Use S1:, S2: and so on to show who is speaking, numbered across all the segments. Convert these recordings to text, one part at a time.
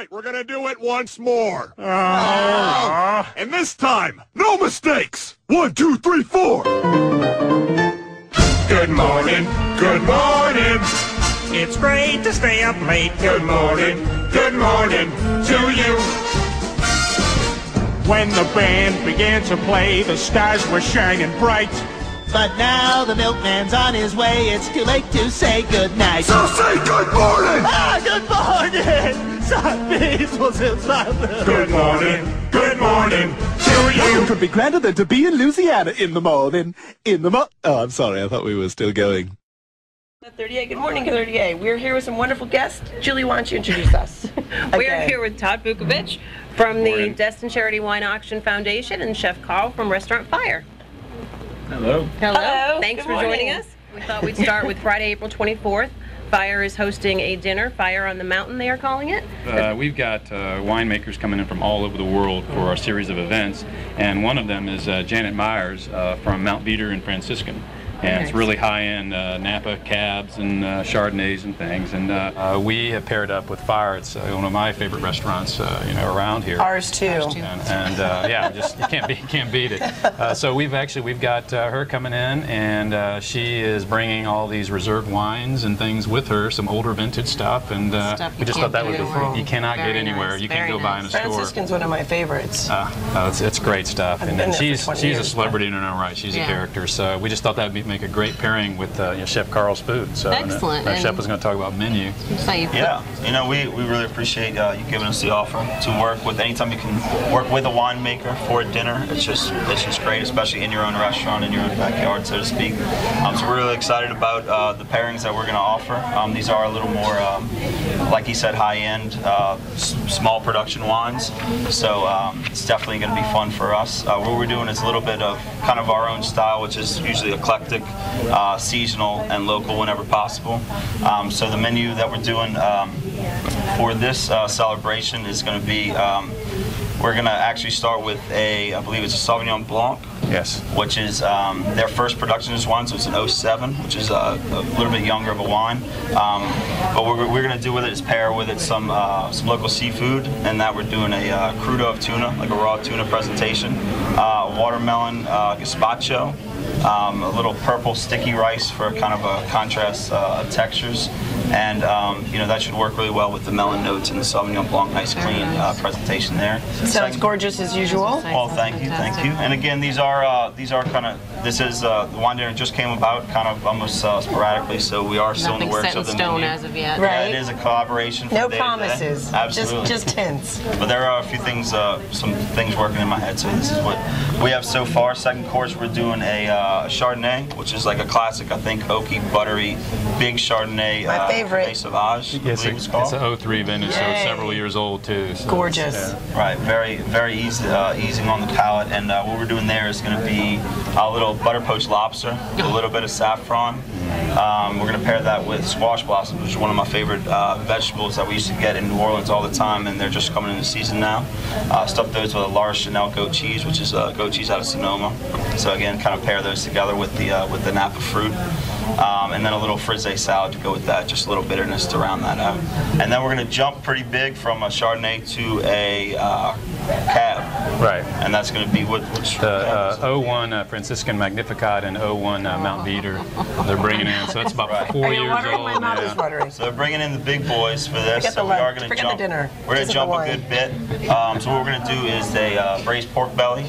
S1: right, we're gonna do it once more. And this time, no mistakes. 1, 2, 3, 4. Good morning, good morning.
S2: It's great to stay up late.
S1: Good morning to you.
S2: When the band began to play, the stars were shining bright.
S3: But now the milkman's on his way. It's too late to say goodnight.
S1: So say good morning.
S3: Ah, good morning.
S1: Good morning to you.
S4: What could be grander than to be in Louisiana in the morning? Oh, I'm sorry. I thought we were still going.
S5: 30A, good morning, 30A. We're here with some wonderful guests. Julie, why don't you introduce us?
S6: We are here with Todd Vukovich from the Destin Charity Wine Auction Foundation and Chef Carl from Restaurant Fire.
S7: Hello.
S6: Hello. Thanks
S5: Good
S6: for joining
S5: morning.
S6: us. We thought we'd start with Friday, April 24th. Fire is hosting a dinner, Fire on the Mountain, they are calling it.
S7: We've got winemakers coming in from all over the world for our series of events, and one of them is Janet Myers from Mount Veeder in Franciscan. And it's really high-end Napa cabs and Chardonnays and things. And we have paired up with Fire. It's one of my favorite restaurants, around here.
S5: Ours too.
S7: And yeah, just you can't beat it. So we've got her coming in, and she is bringing all these reserve wines and things with her, some older vintage stuff. And we just thought that would be fun. You cannot get anywhere. You can go buy in a store.
S5: Franciscan's one of my favorites.
S7: It's great stuff. And she's a celebrity in her own right. She's a character. So we just thought that would make a great pairing with Chef Carl's food. So
S6: excellent.
S7: Our chef was going to talk about menu.
S8: Yeah, we really appreciate you giving us the offer to work with. Anytime you can work with a winemaker for a dinner, it's just great, especially in your own restaurant, in your own backyard, so to speak. So we're really excited about the pairings that we're going to offer. These are a little more, like he said, high-end, small production wines. So it's definitely going to be fun for us. What we're doing is a little bit of kind of our own style, which is usually eclectic, seasonal, and local whenever possible. So the menu that we're doing for this celebration is going to be, we're going to actually start with I believe it's a Sauvignon Blanc.
S7: Yes.
S8: Which is their first production is wine, so it's an 07, which is a little bit younger of a wine. But what we're going to do with it is pair with it some local seafood, and that we're doing a crudo of tuna, like a raw tuna presentation, watermelon gazpacho, a little purple sticky rice for kind of a contrast of textures, and that should work really well with the melon notes and the Sauvignon Blanc, nice clean presentation there.
S5: Sounds gorgeous as usual.
S8: Well, thank you. And again, this is the wine dinner just came about kind of almost sporadically, so we are still in the works of the menu.
S6: Nothing set in stone as of yet.
S5: Right.
S8: Yeah, it is a collaboration.
S5: No
S8: from
S5: promises.
S8: Absolutely.
S5: Just hints.
S8: But there are a few things, some things working in my head. So this is what we have so far. Second course, we're doing a Chardonnay, which is like a classic, I think, oaky, buttery, big Chardonnay.
S5: My favorite.
S8: Sauvage,
S7: Yes, it's an 03 vintage, so it's several years old too. So
S5: gorgeous.
S8: Right, very, very easy, easing on the palate. And what we're doing there is going to be a little butter poached lobster, a little bit of saffron. We're going to pair that with squash blossoms, which is one of my favorite vegetables that we used to get in New Orleans all the time, and they're just coming into season now. Stuff those with a large Chanel goat cheese, which is goat cheese out of Sonoma. So again, kind of pair those together with the Napa fruit. And then a little frisee salad to go with that, just a little bitterness to round that out. And then we're going to jump pretty big from a Chardonnay to a cab.
S7: Right.
S8: And that's going to be which?
S7: The 01 Franciscan Magnificat and 01 Mount Veeder they're bringing in, so that's about 4 years old.
S5: My mouth is watering.
S8: So they're bringing in the big boys for this.
S5: Forget
S8: So
S5: the
S8: we are
S5: lunch.
S8: going to
S5: Forget
S8: jump.
S5: the dinner.
S8: We're going to jump a good bit. So what we're going to do is a braised pork belly.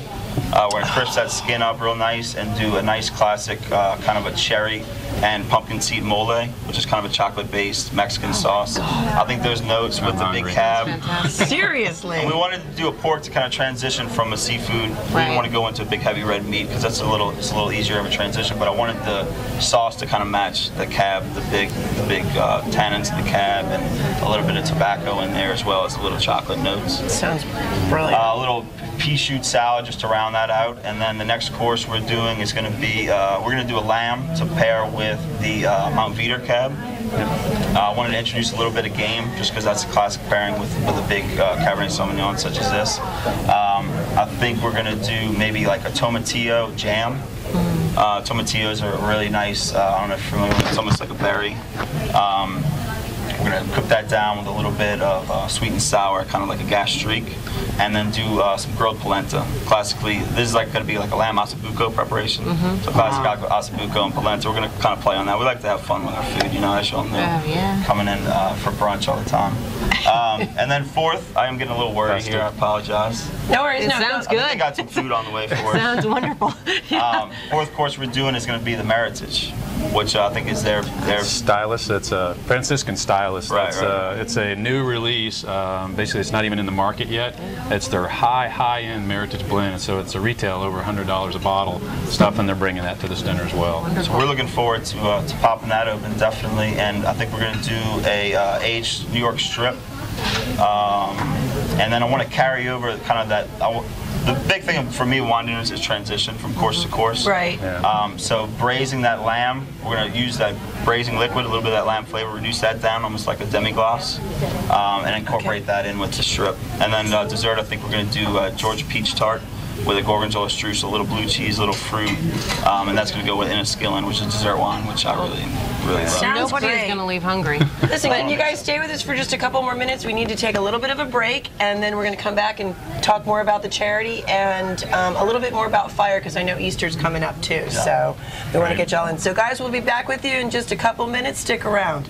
S8: We're going to crisp that skin up real nice and do a nice classic kind of a cherry and pumpkin seed mole, which is kind of a chocolate-based Mexican sauce. I think those notes with the big cab.
S5: Seriously.
S8: And we wanted to do a pork to kind of transition from a seafood. We didn't want to go into a big heavy red meat because that's a little easier of a transition. But I wanted the sauce to kind of match the cab, the big tannins in the cab, and a little bit of tobacco in there as well as a little chocolate notes.
S5: Sounds brilliant.
S8: A little pea shoot salad just to round that out, and then the next course we're doing is going to be we're going to do a lamb to pair with the Mount Veeder cab. I wanted to introduce a little bit of game just because that's a classic pairing with a big Cabernet Sauvignon such as this. I think we're going to do maybe like a tomatillo jam. Tomatillos are really nice. I don't know if you're familiar with it. It's almost like a berry. We're going to cook that down with a little bit of sweet and sour, kind of like a gastrique, and then do some grilled polenta. Classically, this is like going to be like a lamb ossobuco preparation. So classic ossobuco and polenta. We're going to kind of play on that. We like to have fun with our food, you know, as y'all know, coming in for brunch all the time. And then fourth, I am getting a little worried here. I apologize.
S5: No worries.
S6: It
S5: No,
S6: sounds
S8: I
S6: good.
S8: think they got some food on the way for us.
S6: Sounds wonderful.
S8: Fourth course we're doing is going to be the Meritage, which I think is their
S7: Stylist. It's a Franciscan stylist.
S8: Right,
S7: It's a new release. Basically, it's not even in the market yet. It's their high-end Meritage blend. So it's a retail over $100 a bottle stuff, and they're bringing that to this dinner as well.
S8: So we're looking forward to popping that open, definitely. And I think we're going to do a aged New York strip. And then I want to carry over kind of that. The big thing for me, wine dinners, is transition from course to course.
S5: Right.
S7: Yeah.
S8: So braising that lamb, we're going to use that braising liquid, a little bit of that lamb flavor, reduce that down almost like a demi-glace, and incorporate that in with the strip. And then dessert, I think we're going to do Georgia peach tart with a gorgonzola streusel, a little blue cheese, a little fruit, and that's going to go in a skillen, which is dessert wine, which I really love.
S5: Sounds
S6: Nobody
S5: great.
S6: is going to leave hungry.
S5: Listen, can you guys stay with us for just a couple more minutes? We need to take a little bit of a break, and then we're going to come back and talk more about the charity and a little bit more about fire, because I know Easter's coming up too. So we want to get y'all in. So guys, we'll be back with you in just a couple minutes. Stick around.